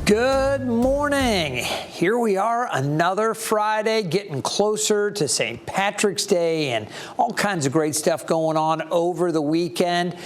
Good morning. Here we are, another Friday, getting closer to St. Patrick's Day and all kinds of great stuff going on over the weekend.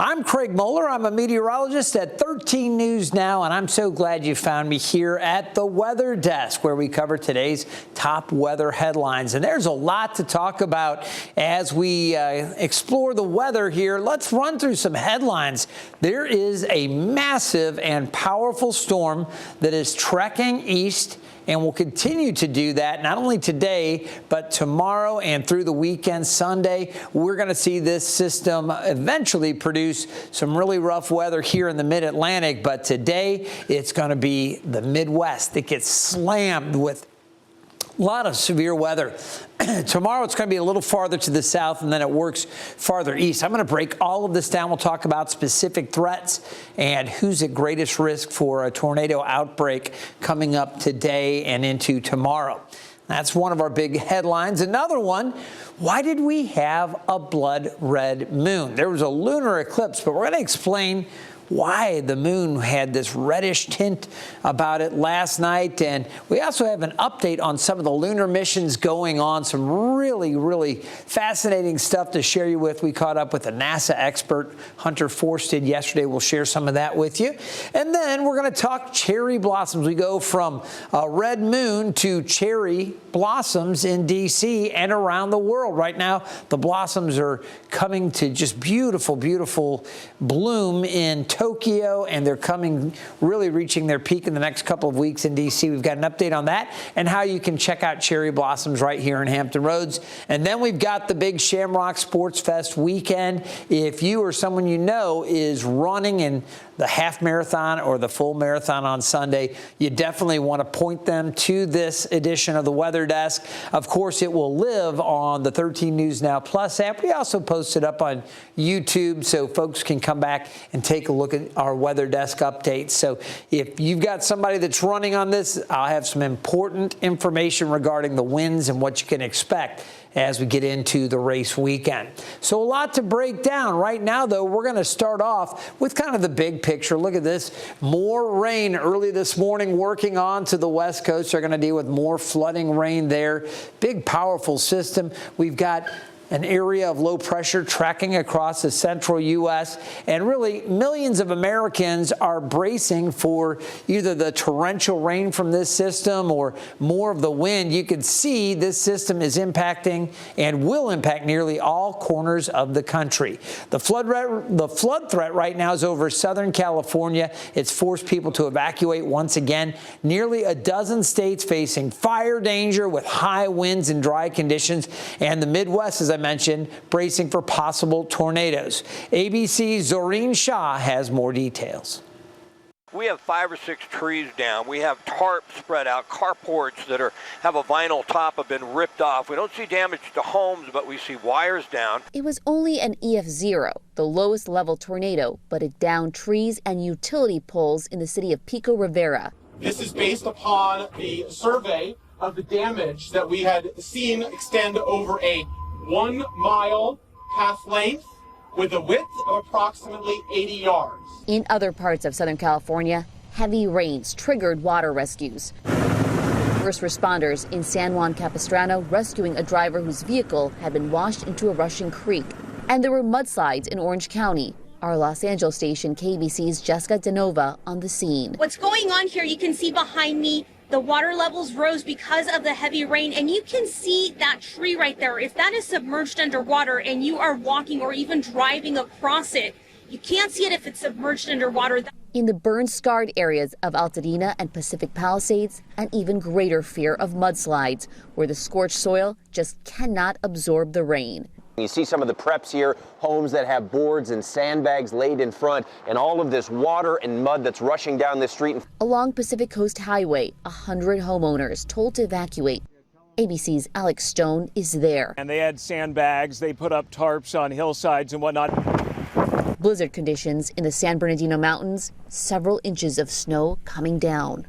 I'm Craig Moeller. I'm a meteorologist at 13 News Now, and I'm so glad you found me here at the Weather Desk, where we cover today's top weather headlines. And there's a lot to talk about as we explore the weather here. Let's run through some headlines. There is a massive and powerful storm that is trekking east and will continue to do that not only today, but tomorrow and through the weekend, Sunday. We're going to see this system eventually produce some really rough weather here in the mid-Atlantic, but today it's going to be the Midwest that gets slammed with a lot of severe weather. Tomorrow it's going to be a little farther to the south, and then it works farther east. I'm going to break all of this down. We'll talk about specific threats and who's at greatest risk for a tornado outbreak coming up today and into tomorrow. That's one of our big headlines. Another one, why did we have a blood red moon? There was a lunar eclipse, but we're going to explain why the moon had this reddish tint about it last night. And we also have an update on some of the lunar missions going on. Some really, really fascinating stuff to share you with. We caught up with a NASA expert, Hunter Forsted, yesterday. We'll share some of that with you. And then we're going to talk cherry blossoms. We go from a red moon to cherry blossoms in D.C. and around the world. Right now, the blossoms are coming to just beautiful, beautiful bloom in Tokyo, and they're really reaching their peak in the next couple of weeks in D.C. We've got an update on that and how you can check out cherry blossoms right here in Hampton Roads. And then we've got the big Shamrock Sports Fest weekend. If you or someone you know is running in the half marathon or the full marathon on Sunday, you definitely want to point them to this edition of the Weather Desk. Of course, it will live on the 13 News Now Plus app. We also post it up on YouTube so folks can come back and take a look at our Weather Desk updates. So if you've got somebody that's running on this, I'll have some important information regarding the winds and what you can expect as we get into the race weekend. So a lot to break down. Right now, though, we're going to start off with kind of the big picture. Look at this. More rain early this morning working on to the West Coast. They're going to deal with more flooding rain there. Big, powerful system. We've got an area of low pressure tracking across the central U.S. And really, millions of Americans are bracing for either the torrential rain from this system or more of the wind. You can see this system is impacting and will impact nearly all corners of the country. The flood threat right now is over Southern California. It's forced people to evacuate once again. Nearly a dozen states facing fire danger with high winds and dry conditions. And the Midwest, as I mentioned, bracing for possible tornadoes. ABC's Zoreen Shah has more details. We have 5 or 6 trees down. We have tarps spread out. Carports that have a vinyl top have been ripped off. We don't see damage to homes, but we see wires down. It was only an EF0, the lowest level tornado, but it downed trees and utility poles in the city of Pico Rivera. This is based upon the survey of the damage that we had seen extend over a 1 mile path length with a width of approximately 80 yards. In other parts of Southern California, heavy rains triggered water rescues. First responders in San Juan Capistrano rescuing a driver whose vehicle had been washed into a rushing creek. And there were mudslides in Orange County. Our Los Angeles station KBC's Jessica DeNova on the scene. What's going on here, you can see behind me, the water levels rose because of the heavy rain, and you can see that tree right there. If that is submerged underwater and you are walking or even driving across it, you can't see it if it's submerged underwater. In the burn-scarred areas of Altadena and Pacific Palisades, an even greater fear of mudslides, where the scorched soil just cannot absorb the rain. You see some of the preps here, homes that have boards and sandbags laid in front, and all of this water and mud that's rushing down this street. Along Pacific Coast Highway, 100 homeowners told to evacuate. ABC's Alex Stone is there. And they had sandbags, they put up tarps on hillsides and whatnot. Blizzard conditions in the San Bernardino Mountains, several inches of snow coming down.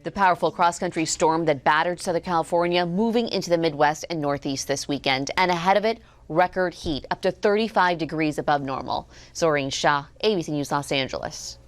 The powerful cross-country storm that battered Southern California moving into the Midwest and Northeast this weekend. And ahead of it, record heat, up to 35 degrees above normal. Zoreen Shah, ABC News Los Angeles.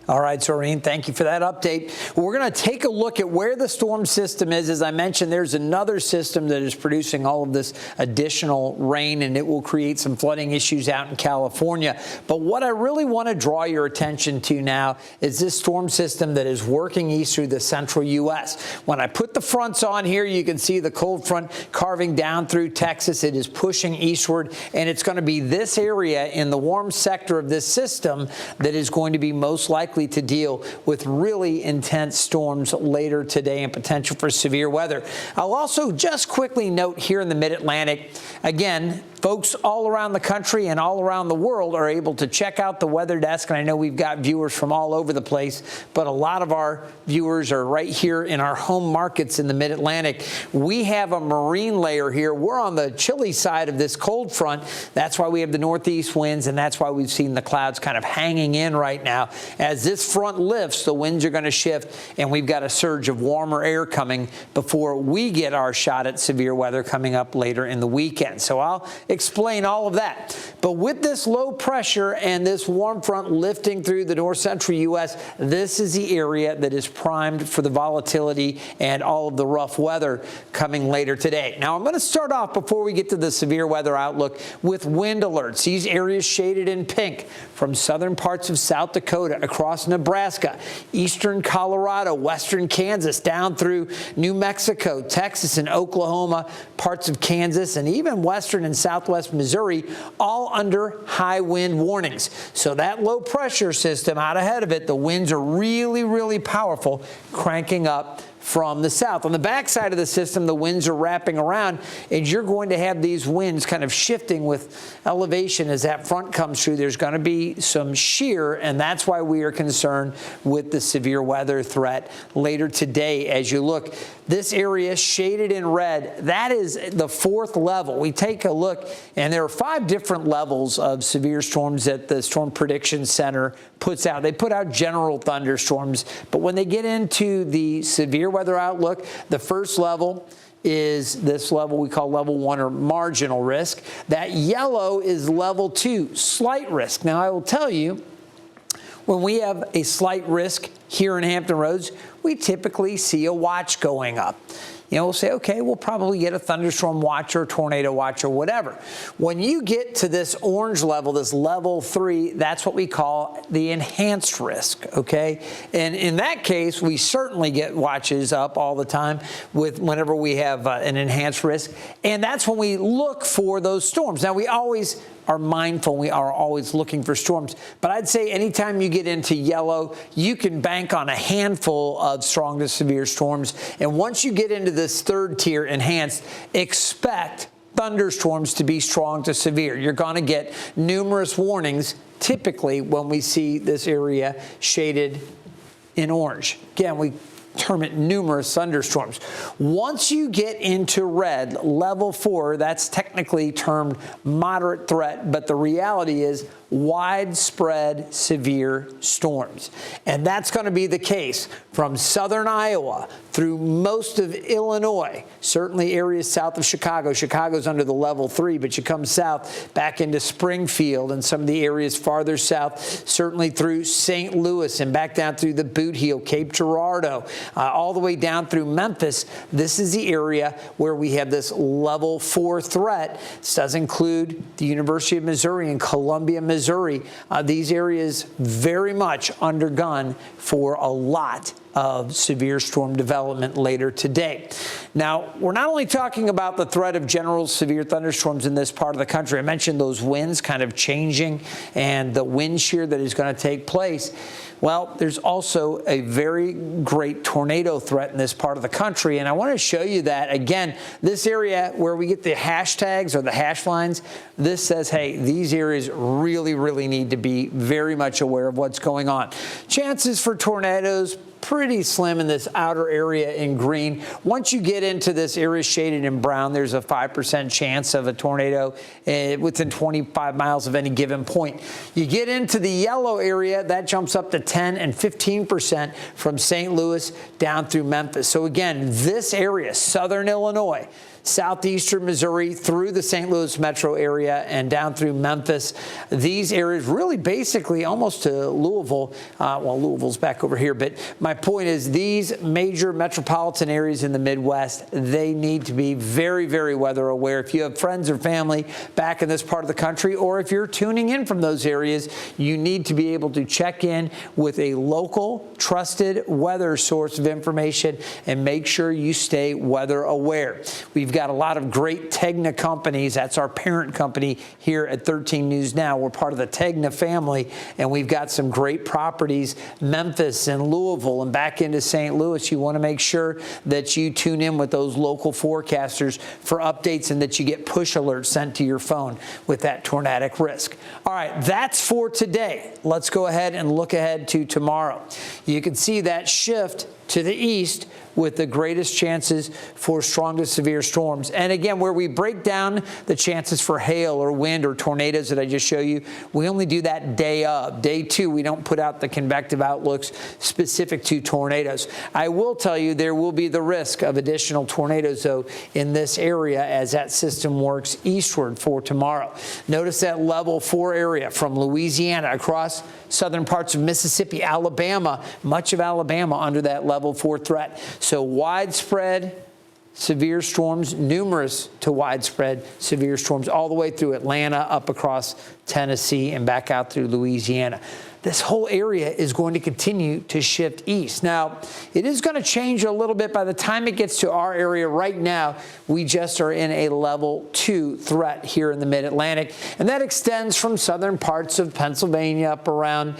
All right, Zoreen, thank you for that update. We're going to take a look at where the storm system is. As I mentioned, there's another system that is producing all of this additional rain, and it will create some flooding issues out in California. But what I really want to draw your attention to now is this storm system that is working east through the central U.S. When I put the fronts on here, you can see the cold front carving down through Texas. It is pushing eastward, and it's going to be this area in the warm sector of this system that is going to be most likely to deal with really intense storms later today and potential for severe weather. I'll also just quickly note here in the mid-Atlantic, again, folks all around the country and all around the world are able to check out the weather desk, and I know we've got viewers from all over the place, but a lot of our viewers are right here in our home markets in the mid-Atlantic. We have a marine layer here. We're on the chilly side of this cold front. That's why we have the northeast winds, and that's why we've seen the clouds kind of hanging in right now. As this front lifts, the winds are going to shift, and we've got a surge of warmer air coming before we get our shot at severe weather coming up later in the weekend. So I'll explain all of that. But with this low pressure and this warm front lifting through the north central U.S., this is the area that is primed for the volatility and all of the rough weather coming later today. Now, I'm going to start off before we get to the severe weather outlook with wind alerts. These areas shaded in pink from southern parts of South Dakota across Nebraska, eastern Colorado, western Kansas, down through New Mexico, Texas, and Oklahoma, parts of Kansas, and even western and southwest Missouri, all under high wind warnings. So that low pressure system out ahead of it, the winds are really, really powerful, cranking up from the south. On the backside of the system, the winds are wrapping around, and you're going to have these winds kind of shifting with elevation as that front comes through. There's going to be some shear, and that's why we are concerned with the severe weather threat later today. As you look, this area shaded in red, that is the 4th level. We take a look, and there are 5 different levels of severe storms that the Storm Prediction Center puts out. They put out general thunderstorms, but when they get into the severe weather outlook, the first level is this level we call level 1 or marginal risk. That yellow is level 2, slight risk. Now, I will tell you, when we have a slight risk here in Hampton Roads, we typically see a watch going up. You know, we'll say, okay, we'll probably get a thunderstorm watch or tornado watch or whatever. When you get to this orange level, this level 3, that's what we call the enhanced risk, okay? And in that case, we certainly get watches up all the time with whenever we have an enhanced risk. And that's when we look for those storms. Now, we always are mindful. We are always looking for storms. But I'd say anytime you get into yellow, you can bank on a handful of strong to severe storms. And once you get into this 3rd tier, enhanced, expect thunderstorms to be strong to severe. You're going to get numerous warnings, typically when we see this area shaded in orange. Again, we term it numerous thunderstorms. Once you get into red, level 4, that's technically termed moderate threat, but the reality is widespread severe storms. And that's going to be the case from southern Iowa through most of Illinois, certainly areas south of Chicago. Chicago's under the level 3, but you come south back into Springfield and some of the areas farther south, certainly through St. Louis and back down through the Boot Heel, Cape Girardeau, all the way down through Memphis. This is the area where we have this level 4 threat. This does include the University of Missouri and Columbia, Missouri. These areas very much under gun for a lot of severe storm development later today. Now, we're not only talking about the threat of general severe thunderstorms in this part of the country. I mentioned those winds kind of changing and the wind shear that is going to take place. Well, there's also a very great tornado threat in this part of the country, and I want to show you that. Again, this area where we get the hashtags or the hash lines, this says, hey, these areas really, really need to be very much aware of what's going on. Chances for tornadoes, pretty slim in this outer area in green. Once you get into this area shaded in brown, there's a 5% chance of a tornado within 25 miles of any given point. You get into the yellow area, that jumps up to 10 and 15% from St. Louis down through Memphis. So again, this area, southern Illinois, southeastern Missouri through the St. Louis metro area and down through Memphis. These areas really basically almost to Louisville. Well, Louisville's back over here, but my point is these major metropolitan areas in the Midwest, they need to be very, very weather aware. If you have friends or family back in this part of the country, or if you're tuning in from those areas, you need to be able to check in with a local, trusted weather source of information and make sure you stay weather aware. We've got a lot of great Tegna companies. That's our parent company here at 13 News Now. We're part of the Tegna family, and we've got some great properties, Memphis and Louisville and back into St. Louis. You want to make sure that you tune in with those local forecasters for updates and that you get push alerts sent to your phone with that tornadic risk. All right, that's for today. Let's go ahead and look ahead to tomorrow. You can see that shift to the east with the greatest chances for strong to severe storms. And again, where we break down the chances for hail or wind or tornadoes that I just showed you, we only do that day of. Day two, we don't put out the convective outlooks specific to tornadoes. I will tell you there will be the risk of additional tornadoes, though, in this area as that system works eastward for tomorrow. Notice that level 4 area from Louisiana across southern parts of Mississippi, Alabama, much of Alabama under that level 4 threat. So widespread severe storms, numerous to widespread severe storms all the way through Atlanta, up across Tennessee, and back out through Louisiana. This whole area is going to continue to shift east. Now, it is going to change a little bit by the time it gets to our area. Right now, we just are in a level 2 threat here in the mid-Atlantic, and that extends from southern parts of Pennsylvania up around,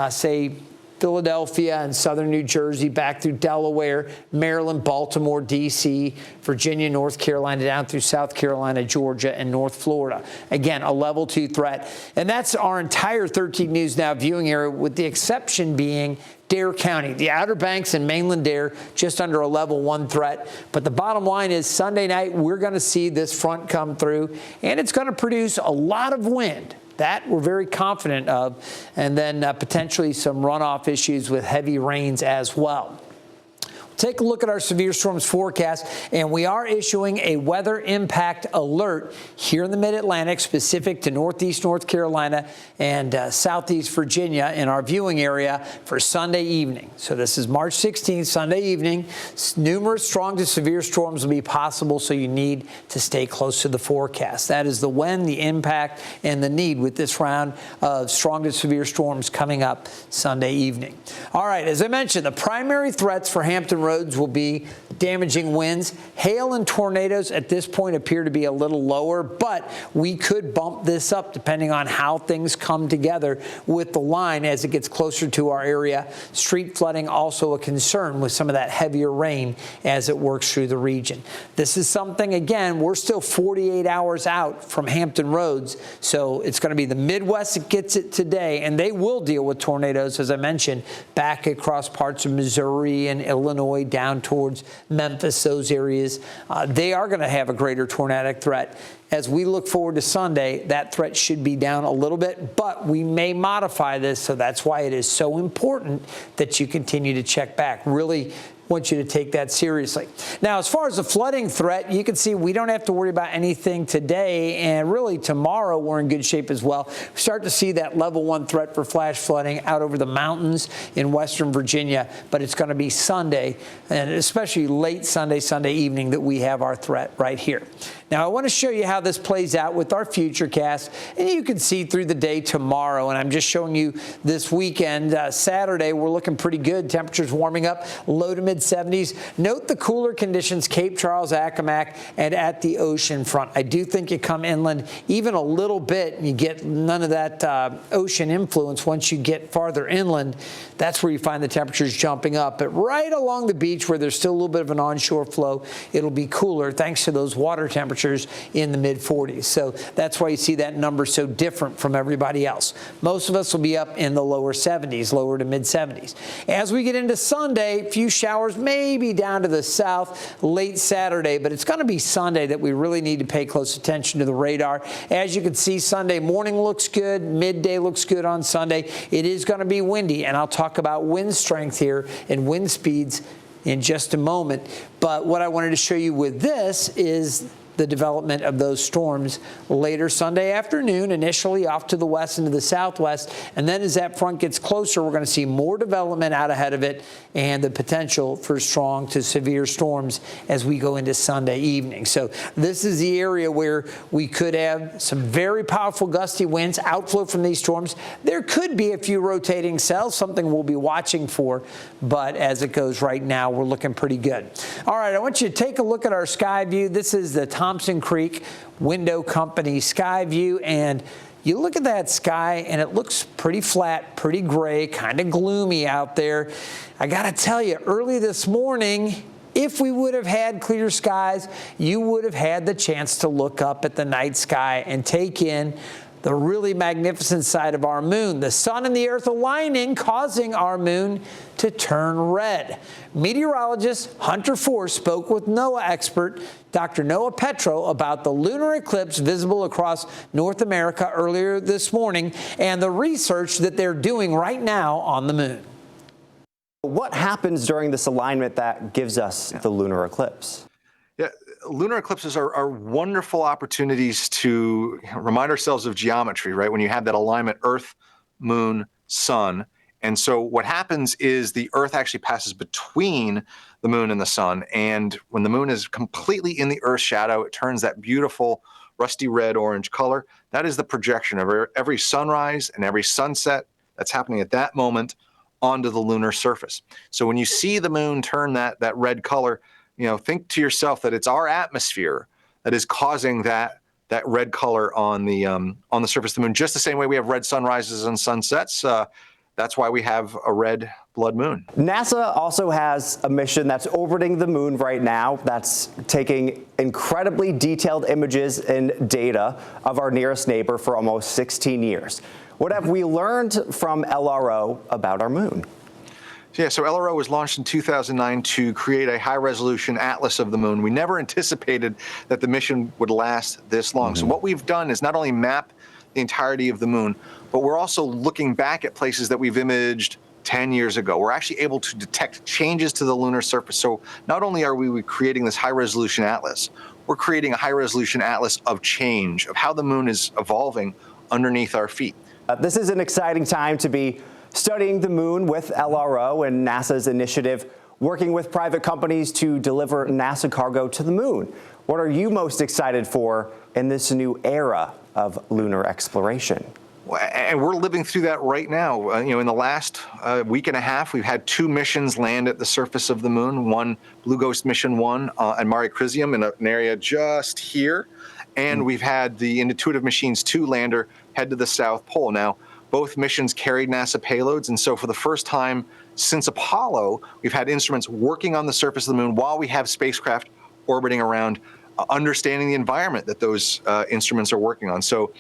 say, Philadelphia and southern New Jersey, back through Delaware, Maryland, Baltimore, D.C., Virginia, North Carolina, down through South Carolina, Georgia, and North Florida. Again, a level 2 threat. And that's our entire 13 News Now viewing area, with the exception being Dare County, the Outer Banks and mainland Dare, just under a level 1 threat. But the bottom line is Sunday night, we're going to see this front come through, and it's going to produce a lot of wind. That we're very confident of, and then potentially some runoff issues with heavy rains as well. Take a look at our severe storms forecast, and we are issuing a weather impact alert here in the mid-Atlantic, specific to northeast North Carolina and southeast Virginia in our viewing area for Sunday evening. So this is March 16th, Sunday evening. Numerous strong to severe storms will be possible, so you need to stay close to the forecast. That is the when, the impact, and the need with this round of strong to severe storms coming up Sunday evening. All right, as I mentioned, the primary threats for Hampton Roads will be damaging winds. Hail and tornadoes at this point appear to be a little lower, but we could bump this up depending on how things come together with the line as it gets closer to our area. Street flooding also a concern with some of that heavier rain as it works through the region. This is something, again, we're still 48 hours out from Hampton Roads, so it's going to be the Midwest that gets it today, and they will deal with tornadoes, as I mentioned, back across parts of Missouri and Illinois, down towards Memphis, those areas. They are going to have a greater tornadic threat. As we look forward to Sunday, that threat should be down a little bit, but we may modify this, so that's why it is so important that you continue to check back. Really want you to take that seriously. Now, as far as the flooding threat, you can see we don't have to worry about anything today, and really tomorrow we're in good shape as well. We start to see that level 1 threat for flash flooding out over the mountains in western Virginia, but it's going to be Sunday, and especially late Sunday evening, that we have our threat right here. Now, I want to show you how this plays out with our futurecast, and you can see through the day tomorrow, and I'm just showing you this weekend. Saturday, we're looking pretty good. Temperatures warming up, low to mid-70s. Note the cooler conditions, Cape Charles, Accomack, and at the ocean front. I do think you come inland even a little bit, and you get none of that ocean influence once you get farther inland. That's where you find the temperatures jumping up. But right along the beach, where there's still a little bit of an onshore flow, it'll be cooler thanks to those water temperatures in the mid-40s. So that's why you see that number so different from everybody else. Most of us will be up in the lower 70s, lower to mid-70s. As we get into Sunday, a few showers maybe down to the south late Saturday, but it's going to be Sunday that we really need to pay close attention to the radar. As you can see, Sunday morning looks good, midday looks good on Sunday. It is going to be windy, and I'll talk about wind strength here and wind speeds in just a moment. But what I wanted to show you with this is the development of those storms later Sunday afternoon, initially off to the west and to the southwest. And then as that front gets closer, we're going to see more development out ahead of it and the potential for strong to severe storms as we go into Sunday evening. So this is the area where we could have some very powerful gusty winds, outflow from these storms. There could be a few rotating cells, something we'll be watching for. But as it goes right now, we're looking pretty good. All right, I want you to take a look at our sky view. This is the Thompson Creek Window Company sky view, and you look at that sky and it looks pretty flat, pretty gray, kind of gloomy out there. I gotta tell you, early this morning, if we would have had clear skies, you would have had the chance to look up at the night sky and take in the really magnificent side of our moon. The sun and the earth aligning, causing our moon to turn red. Meteorologist Hunter Force spoke with NOAA expert Dr. Noah Petro about the lunar eclipse visible across North America earlier this morning and the research that they're doing right now on the moon. What happens during this alignment that gives us the lunar eclipse? Yeah, lunar eclipses are wonderful opportunities to remind ourselves of geometry, right? When you have that alignment, Earth, Moon, Sun. And so what happens is the Earth actually passes between the Moon and the Sun. And when the Moon is completely in the Earth's shadow, it turns that beautiful rusty red orange color. That is the projection of every sunrise and every sunset that's happening at that moment onto the lunar surface. So when you see the Moon turn that red color, think to yourself that it's our atmosphere that is causing that red color on the surface of the moon. Just the same way we have red sunrises and sunsets. That's why we have a red blood moon. NASA also has a mission that's orbiting the moon right now that's taking incredibly detailed images and data of our nearest neighbor for almost 16 years. What have we learned from LRO about our moon? Yeah, so LRO was launched in 2009 to create a high-resolution atlas of the moon. We never anticipated that the mission would last this long. So what we've done is not only map the entirety of the moon, but we're also looking back at places that we've imaged 10 years ago. We're actually able to detect changes to the lunar surface. So not only are we creating this high-resolution atlas, we're creating a high-resolution atlas of change, of how the moon is evolving underneath our feet. This is an exciting time to be studying the moon with LRO and NASA's initiative, working with private companies to deliver NASA cargo to the moon. What are you most excited for in this new era of lunar exploration? And we're living through that right now. In the last week and a half, we've had 2 missions land at the surface of the moon. One, Blue Ghost Mission 1 and Mare Crisium in an area just here. And we've had the Intuitive Machines 2 lander head to the South Pole. Now, both missions carried NASA payloads, and so for the first time since Apollo, we've had instruments working on the surface of the moon while we have spacecraft orbiting around, understanding the environment that those instruments are working on. So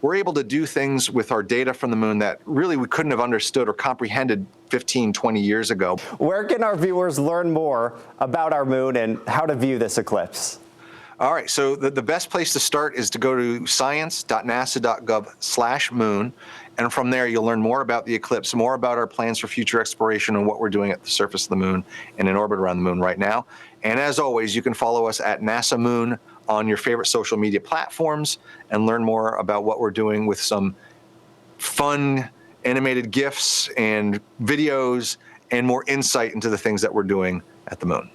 we're able to do things with our data from the moon that really we couldn't have understood or comprehended 15, 20 years ago. Where can our viewers learn more about our moon and how to view this eclipse? All right, so the best place to start is to go to science.nasa.gov/moon, and from there you'll learn more about the eclipse, more about our plans for future exploration and what we're doing at the surface of the moon and in orbit around the moon right now. And as always, you can follow us at NASA Moon on your favorite social media platforms and learn more about what we're doing with some fun animated GIFs and videos and more insight into the things that we're doing at the moon.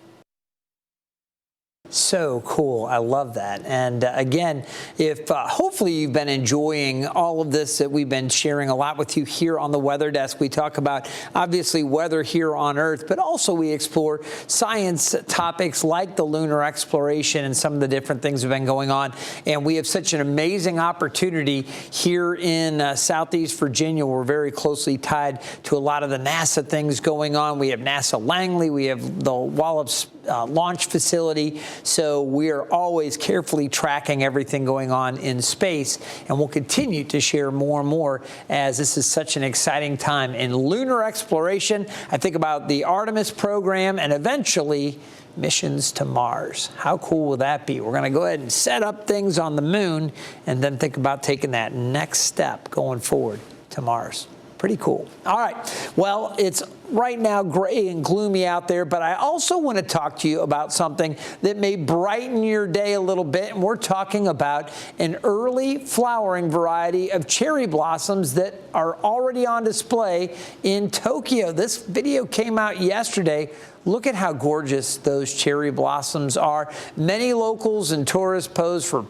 So cool. I love that. And again, if hopefully you've been enjoying all of this that we've been sharing a lot with you here on the Weather Desk. We talk about obviously weather here on Earth, but also we explore science topics like the lunar exploration and some of the different things that have been going on. And we have such an amazing opportunity here in Southeast Virginia. We're very closely tied to a lot of the NASA things going on. We have NASA Langley. We have the Wallops launch facility. So we are always carefully tracking everything going on in space, and we'll continue to share more and more as this is such an exciting time in lunar exploration. I think about the Artemis program and eventually missions to Mars. How cool will that be? We're going to go ahead and set up things on the moon and then think about taking that next step going forward to Mars. Pretty cool. All right. Well, it's right now gray and gloomy out there, but I also want to talk to you about something that may brighten your day a little bit, and we're talking about an early flowering variety of cherry blossoms that are already on display in Tokyo. This video came out yesterday. Look at how gorgeous those cherry blossoms are. Many locals and tourists pose for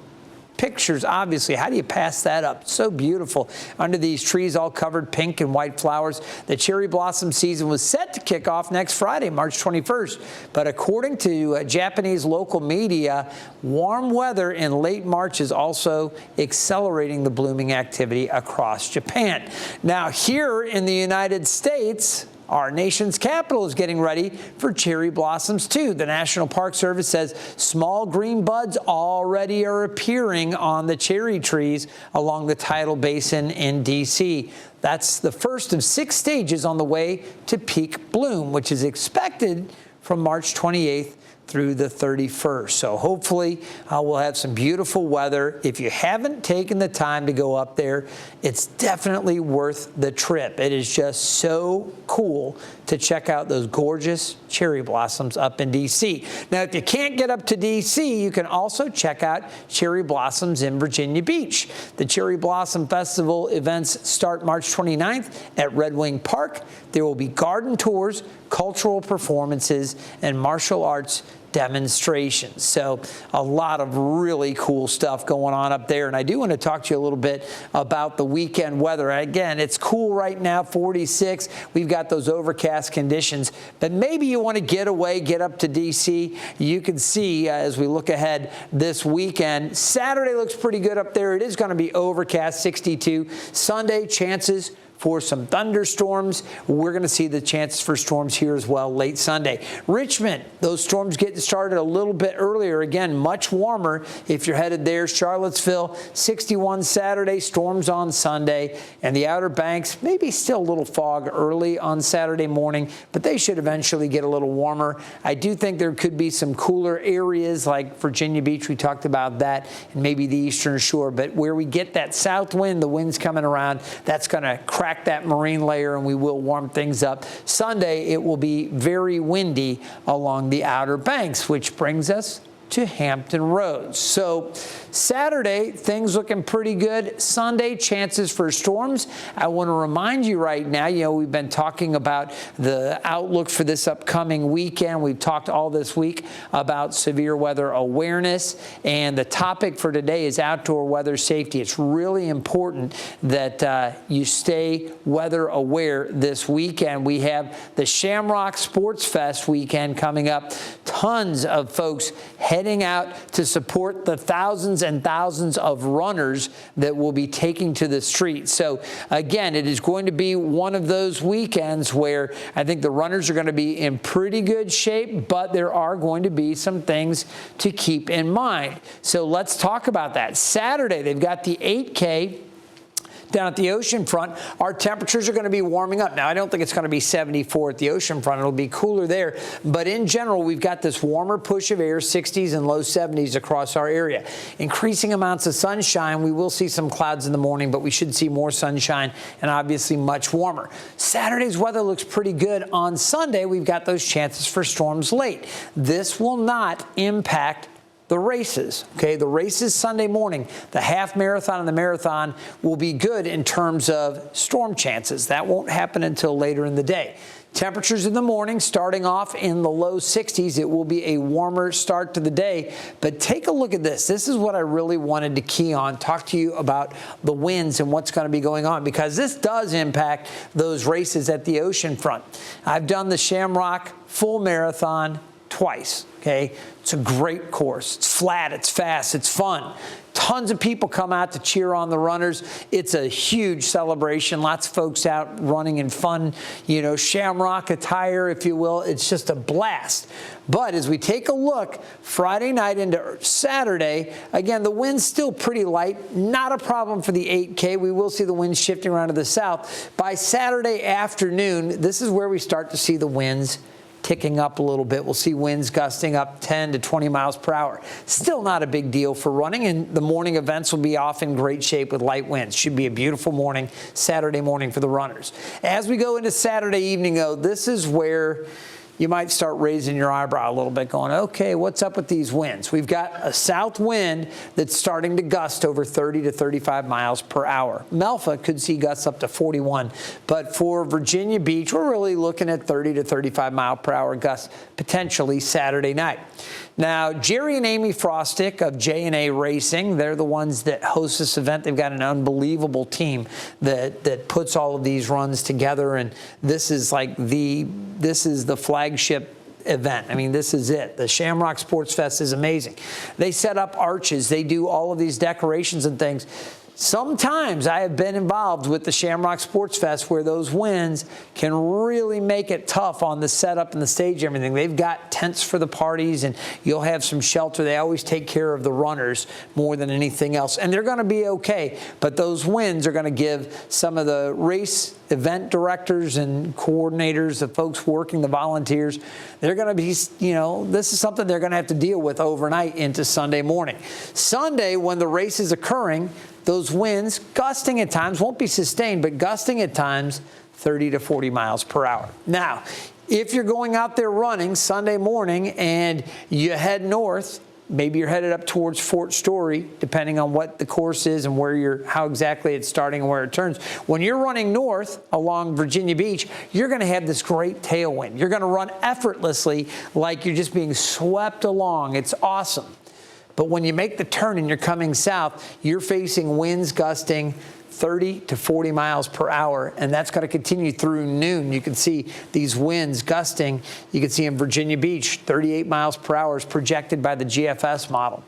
pictures, obviously. How do you pass that up? So beautiful. Under these trees, all covered pink and white flowers. The cherry blossom season was set to kick off next Friday, March 21st. But according to Japanese local media, warm weather in late March is also accelerating the blooming activity across Japan. Now, here in the United States, our nation's capital is getting ready for cherry blossoms, too. The National Park Service says small green buds already are appearing on the cherry trees along the tidal basin in D.C. That's the first of 6 stages on the way to peak bloom, which is expected from March 28th through the 31st. So hopefully we'll have some beautiful weather. If you haven't taken the time to go up there, it's definitely worth the trip. It is just so cool to check out those gorgeous cherry blossoms up in D.C. Now, if you can't get up to D.C., you can also check out cherry blossoms in Virginia Beach. The Cherry Blossom Festival events start March 29th at Red Wing Park. There will be garden tours, cultural performances, and martial arts demonstrations. So a lot of really cool stuff going on up there. And I do want to talk to you a little bit about the weekend weather. Again, it's cool right now, 46. We've got those overcast conditions, but maybe you want to get away, get up to D.C. You can see as we look ahead this weekend, Saturday looks pretty good up there. It is going to be overcast, 62. Sunday, chances for some thunderstorms. We're going to see the chances for storms here as well late Sunday. Richmond, those storms getting started a little bit earlier. Again, much warmer if you're headed there. Charlottesville, 61 Saturday, storms on Sunday. And the Outer Banks, maybe still a little fog early on Saturday morning, but they should eventually get a little warmer. I do think there could be some cooler areas like Virginia Beach. We talked about that, and maybe the Eastern Shore. But where we get that south wind, the wind's coming around, that's going to crack that marine layer, and we will warm things up. Sunday, it will be very windy along the Outer Banks, which brings us to Hampton Roads. So Saturday, things looking pretty good. Sunday, chances for storms. I want to remind you right now, we've been talking about the outlook for this upcoming weekend. We've talked all this week about severe weather awareness, and the topic for today is outdoor weather safety. It's really important that you stay weather aware this weekend. We have the Shamrock Sports Fest weekend coming up. Tons of folks heading out to support the thousands and thousands of runners that will be taking to the streets. So again, it is going to be one of those weekends where I think the runners are going to be in pretty good shape, but there are going to be some things to keep in mind. So let's talk about that. Saturday, they've got the 8K down at the ocean front. Our temperatures are going to be warming up. Now, I don't think it's going to be 74 at the ocean front. It'll be cooler there. But in general, we've got this warmer push of air, 60s and low 70s across our area. Increasing amounts of sunshine. We will see some clouds in the morning, but we should see more sunshine and obviously much warmer. Saturday's weather looks pretty good. On Sunday, we've got those chances for storms late. This will not impact the races, okay? The races Sunday morning, the half marathon and the marathon will be good in terms of storm chances. That won't happen until later in the day. Temperatures in the morning starting off in the low 60s. It will be a warmer start to the day. But take a look at this. This is what I really wanted to key on, talk to you about the winds and what's going to be going on, because this does impact those races at the ocean front. I've done the Shamrock full marathon twice, okay? It's a great course. It's flat, it's fast, it's fun. Tons of people come out to cheer on the runners. It's a huge celebration. Lots of folks out running in fun, Shamrock attire, if you will. It's just a blast. But as we take a look Friday night into Saturday, again, the wind's still pretty light. Not a problem for the 8K. We will see the winds shifting around to the south. By Saturday afternoon, this is where we start to see the winds ticking up a little bit. We'll see winds gusting up 10 to 20 miles per hour. Still not a big deal for running, and the morning events will be off in great shape with light winds. Should be a beautiful morning, Saturday morning for the runners. As we go into Saturday evening, though, this is where you might start raising your eyebrow a little bit, going, okay, what's up with these winds? We've got a south wind that's starting to gust over 30 to 35 miles per hour. Melfa could see gusts up to 41, but for Virginia Beach, we're really looking at 30 to 35 mile per hour gusts potentially Saturday night. Now, Jerry and Amy Frostick of J&A Racing, they're the ones that host this event. They've got an unbelievable team that puts all of these runs together, and this is the flagship event. I mean, this is it. The Shamrock Sports Fest is amazing. They set up arches. They do all of these decorations and things. Sometimes I have been involved with the Shamrock Sports Fest where those winds can really make it tough on the setup and the stage and everything. They've got tents for the parties, and you'll have some shelter. They always take care of the runners more than anything else, and they're going to be okay. But those winds are going to give some of the race event directors and coordinators, the folks working, the volunteers, they're going to be, this is something they're going to have to deal with overnight into Sunday morning. Sunday, when the race is occurring, those winds, gusting at times, won't be sustained, but gusting at times 30 to 40 miles per hour. Now, if you're going out there running Sunday morning and you head north, maybe you're headed up towards Fort Story, depending on what the course is and how exactly it's starting and where it turns. When you're running north along Virginia Beach, you're going to have this great tailwind. You're going to run effortlessly like you're just being swept along. It's awesome. But when you make the turn and you're coming south, you're facing winds gusting 30 to 40 miles per hour, and that's going to continue through noon. You can see these winds gusting. You can see in Virginia Beach, 38 miles per hour is projected by the GFS model.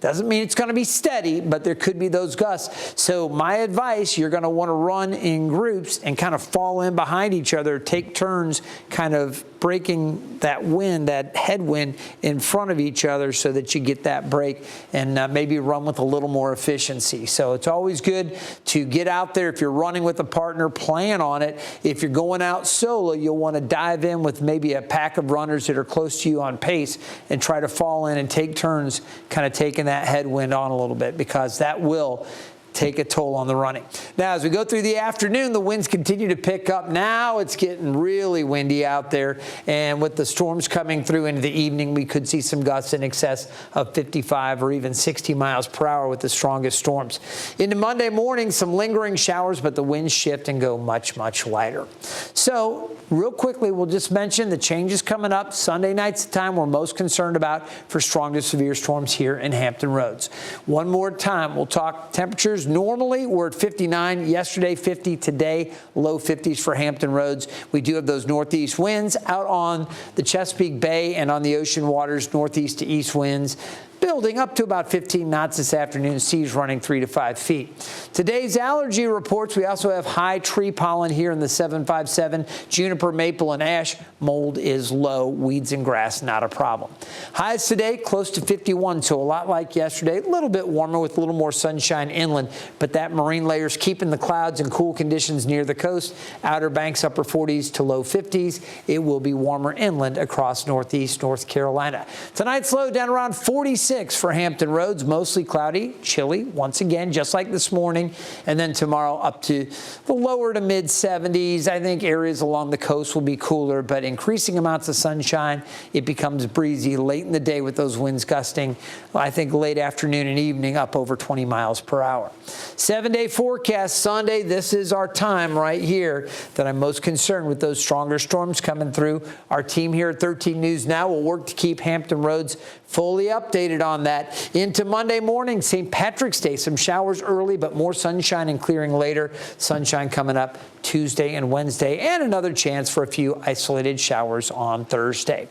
Doesn't mean it's going to be steady, but there could be those gusts. So my advice, you're going to want to run in groups and kind of fall in behind each other, take turns kind of breaking that wind, that headwind in front of each other so that you get that break and maybe run with a little more efficiency. So it's always good to get out there. If you're running with a partner, plan on it. If you're going out solo, you'll want to dive in with maybe a pack of runners that are close to you on pace and try to fall in and take turns kind of taking that headwind on a little bit, because that will take a toll on the running. Now, as we go through the afternoon, the winds continue to pick up. Now it's getting really windy out there, and with the storms coming through into the evening, we could see some gusts in excess of 55 or even 60 miles per hour with the strongest storms. Into Monday morning, some lingering showers, but the winds shift and go much, much lighter. So real quickly, we'll just mention the changes coming up. Sunday night's the time we're most concerned about for strong to severe storms here in Hampton Roads. One more time, we'll talk temperatures. Normally, we're at 59. Yesterday, 50. Today, low 50s for Hampton Roads. We do have those northeast winds out on the Chesapeake Bay and on the ocean waters, northeast to east winds, building up to about 15 knots this afternoon, seas running 3 to 5 feet. Today's allergy reports, we also have high tree pollen here in the 757, juniper, maple, and ash. Mold is low, weeds and grass not a problem. Highs today close to 51, so a lot like yesterday, a little bit warmer with a little more sunshine inland, but that marine layer's keeping the clouds and cool conditions near the coast. Outer Banks upper 40s to low 50s. It will be warmer inland across northeast North Carolina. Tonight's low down around 46 for Hampton Roads, mostly cloudy, chilly once again, just like this morning. And then tomorrow up to the lower to mid 70s. I think areas along the coast will be cooler, but increasing amounts of sunshine. It becomes breezy late in the day with those winds gusting, I think late afternoon and evening up over 20 miles per hour. 7-day forecast Sunday. This is our time right here that I'm most concerned with those stronger storms coming through. Our team here at 13 News Now will work to keep Hampton Roads fully updated on that. Into Monday morning, St. Patrick's Day, some showers early, but more sunshine and clearing later. Sunshine coming up Tuesday and Wednesday, and another chance for a few isolated showers on Thursday.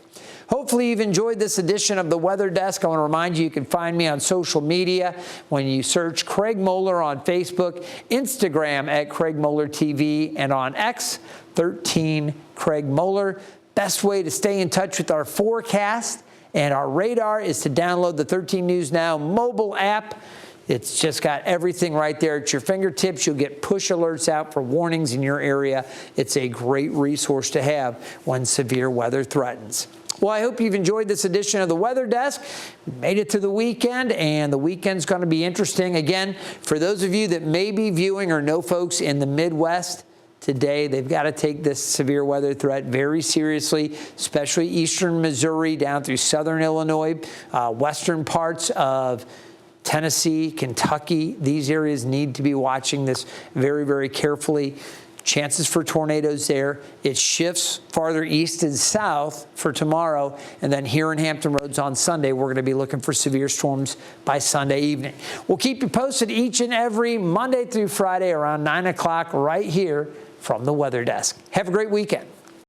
Hopefully you've enjoyed this edition of the Weather Desk. I want to remind you can find me on social media when you search Craig Moeller on Facebook, Instagram at Craig Moeller TV, and on X, 13 Craig Moeller. Best way to stay in touch with our forecast and our radar is to download the 13 News Now mobile app. It's just got everything right there at your fingertips. You'll get push alerts out for warnings in your area. It's a great resource to have when severe weather threatens. Well, I hope you've enjoyed this edition of the Weather Desk. We made it to the weekend, and the weekend's going to be interesting. Again, for those of you that may be viewing or know folks in the Midwest, today they've got to take this severe weather threat very seriously, especially eastern Missouri down through southern Illinois, western parts of Tennessee, Kentucky. These areas need to be watching this very, very carefully. Chances for tornadoes there. It shifts farther east and south for tomorrow, and then here in Hampton Roads on Sunday, we're going to be looking for severe storms by Sunday evening. We'll keep you posted each and every Monday through Friday around 9 o'clock right here from the Weather Desk. Have a great weekend.